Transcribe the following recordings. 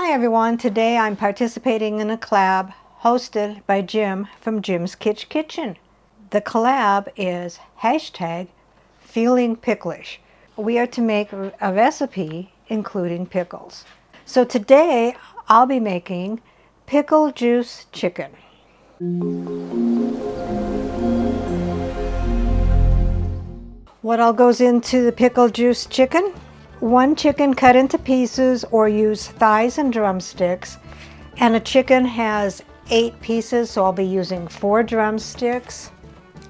Hi everyone, today I'm participating in a collab hosted by Jim from Jim's Kitchen. The collab is hashtag feelingpicklish. We are to make a recipe including pickles. So today I'll be making pickle juice chicken. What all goes into the pickle juice chicken? One chicken cut into pieces or use thighs and drumsticks. And a chicken has 8 pieces, so I'll be using 4 drumsticks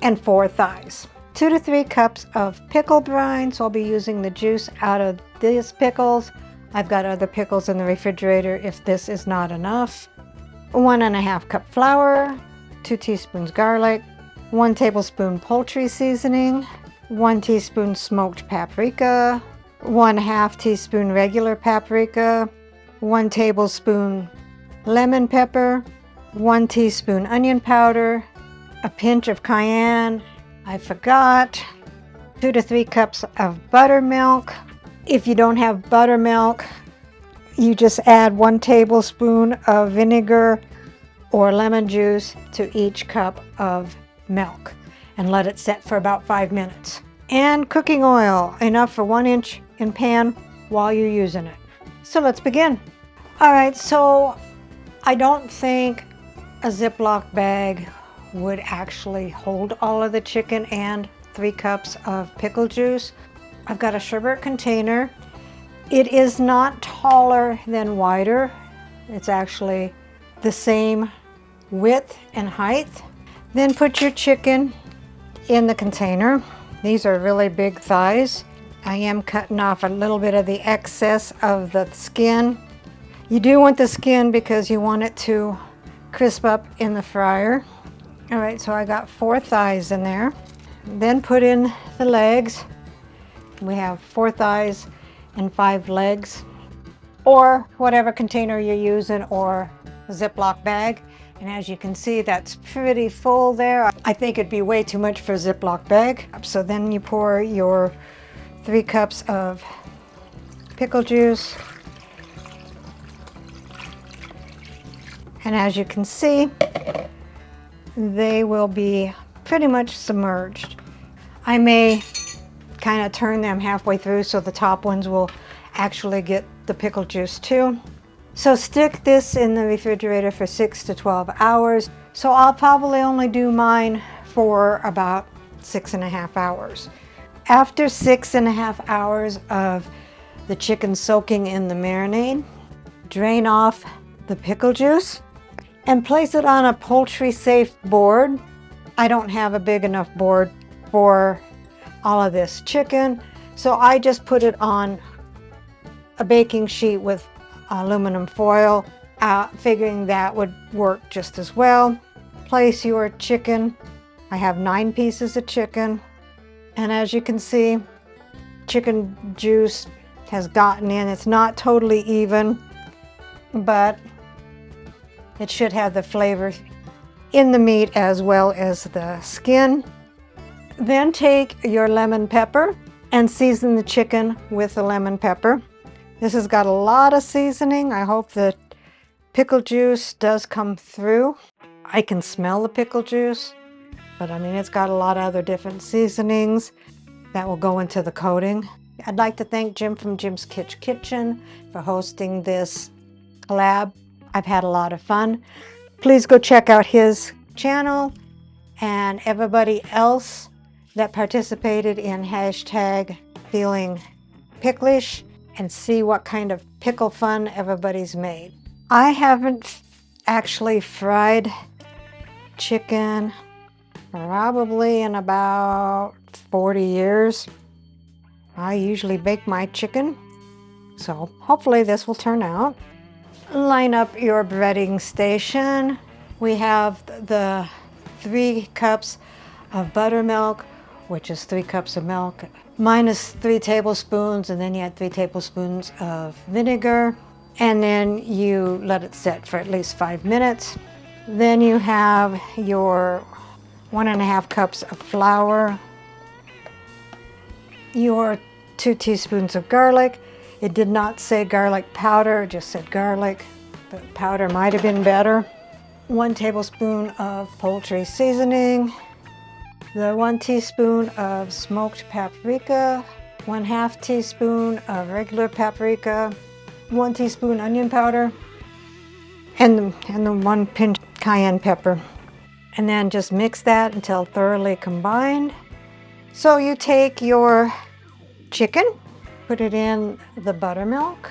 and 4 thighs. 2 to 3 cups of pickle brine, so I'll be using the juice out of these pickles. I've got other pickles in the refrigerator if this is not enough. 1½ cup flour, 2 teaspoons garlic, 1 tablespoon poultry seasoning, 1 teaspoon smoked paprika, 1/2 teaspoon regular paprika, 1 tablespoon lemon pepper, 1 teaspoon onion powder, a pinch of cayenne. I forgot 2 to 3 cups of buttermilk. If you don't have buttermilk, you just add 1 tablespoon of vinegar or lemon juice to each cup of milk and let it set for about 5 minutes. And cooking oil, enough for 1 inch in pan while you're using it. So let's begin. All right, so I don't think a Ziploc bag would actually hold all of the chicken and 3 cups of pickle juice. I've got a sherbet container. It is not taller than wider. It's actually the same width and height. Then put your chicken in the container. These are really big thighs. I am cutting off a little bit of the excess of the skin. You do want the skin because you want it to crisp up in the fryer. All right, so I got 4 thighs in there. Then put in the legs. We have 4 thighs and 5 legs, or whatever container you're using, or a Ziploc bag. And as you can see, that's pretty full there. I think it'd be way too much for a Ziploc bag. So then you pour your 3 cups of pickle juice. And as you can see, they will be pretty much submerged. I may kind of turn them halfway through so the top ones will actually get the pickle juice too. So stick this in the refrigerator for 6 to 12 hours. So I'll probably only do mine for about 6½ hours. After 6½ hours of the chicken soaking in the marinade, drain off the pickle juice and place it on a poultry safe board. I don't have a big enough board for all of this chicken, so I just put it on a baking sheet with aluminum foil, figuring that would work just as well. Place your chicken. I have 9 pieces of chicken, and as you can see, chicken juice has gotten in. It's not totally even, but it should have the flavor in the meat as well as the skin. Then take your lemon pepper and season the chicken with the lemon pepper. This has got a lot of seasoning. I hope the pickle juice does come through. I can smell the pickle juice, but I mean, it's got a lot of other different seasonings that will go into the coating. I'd like to thank Jim from Jim's Kitchen for hosting this collab. I've had a lot of fun. Please go check out his channel and everybody else that participated in hashtag feelingpicklish and see what kind of pickle fun everybody's made. I haven't actually fried chicken probably in about 40 years. I usually bake my chicken, so hopefully this will turn out. Line up your breading station. We have the 3 cups of buttermilk, which is 3 cups of milk, minus 3 tablespoons, and then you add 3 tablespoons of vinegar, and then you let it set for at least 5 minutes. Then you have your 1½ cups of flour, your 2 teaspoons of garlic, It did not say garlic powder, it just said garlic, but powder might have been better. 1 tablespoon of poultry seasoning, the 1 teaspoon of smoked paprika, 1/2 teaspoon of regular paprika, 1 teaspoon onion powder, and the 1 pinch cayenne pepper. And then just mix that until thoroughly combined. So you take your chicken, put it in the buttermilk,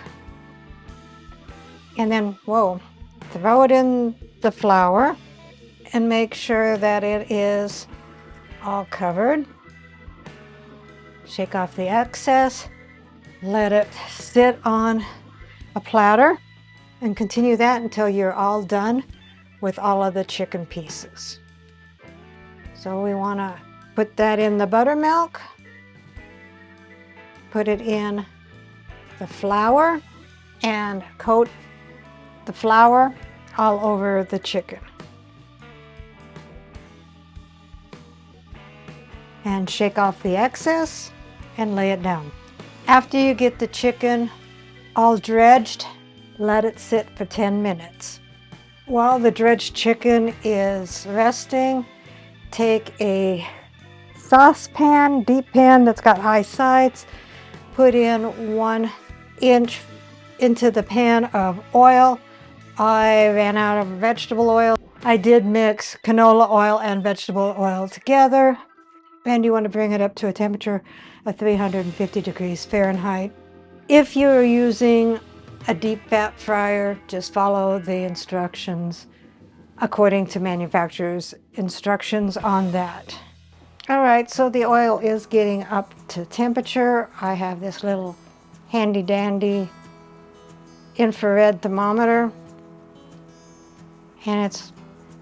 and then, throw it in the flour and make sure that it is all covered. Shake off the excess, let it sit on a platter, and continue that until you're all done with all of the chicken pieces. So we want to put that in the buttermilk, put it in the flour, and coat the flour all over the chicken. And shake off the excess and lay it down. After you get the chicken all dredged, let it sit for 10 minutes. While the dredged chicken is resting, take a saucepan, deep pan that's got high sides, put in 1 inch into the pan of oil. I ran out of vegetable oil. I did mix canola oil and vegetable oil together. And you want to bring it up to a temperature of 350 degrees Fahrenheit. If you're using a deep fat fryer, just follow the instructions according to manufacturer's instructions on that. All right, so the oil is getting up to temperature. I have this little handy dandy infrared thermometer, and it's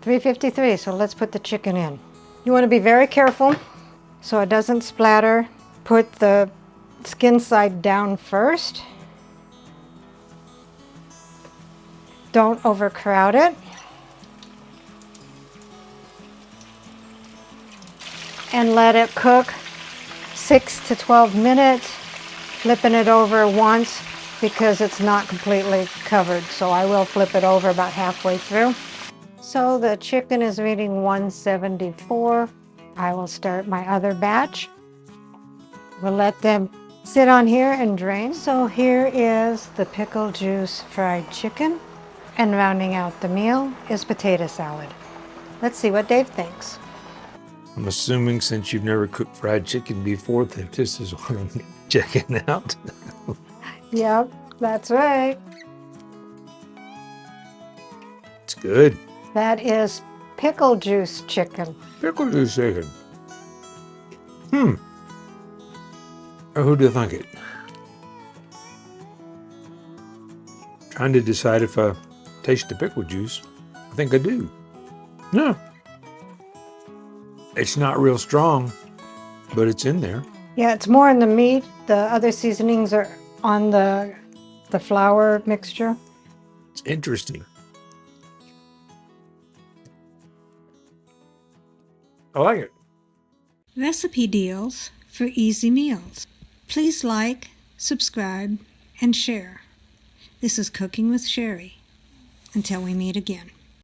353, so let's put the chicken in. You want to be very careful so it doesn't splatter. Put the skin side down first. Don't overcrowd it. And let it cook 6 to 12 minutes, flipping it over once because it's not completely covered. So I will flip it over about halfway through. So the chicken is reading 174. I will start my other batch. We'll let them sit on here and drain. So here is the pickle juice fried chicken. And rounding out the meal is potato salad. Let's see what Dave thinks. I'm assuming since you've never cooked fried chicken before that this is what I'm checking out. Yep, that's right. It's good. That is pickle juice chicken. Pickle juice chicken. Who do you think it? Trying to decide if I taste the pickle juice. I think I do. Yeah. It's not real strong, but it's in there. Yeah, it's more in the meat. The other seasonings are on the flour mixture. It's interesting. I like it. Recipe deals for easy meals. Please like, subscribe, and share. This is Cooking with Sherry. Until we meet again.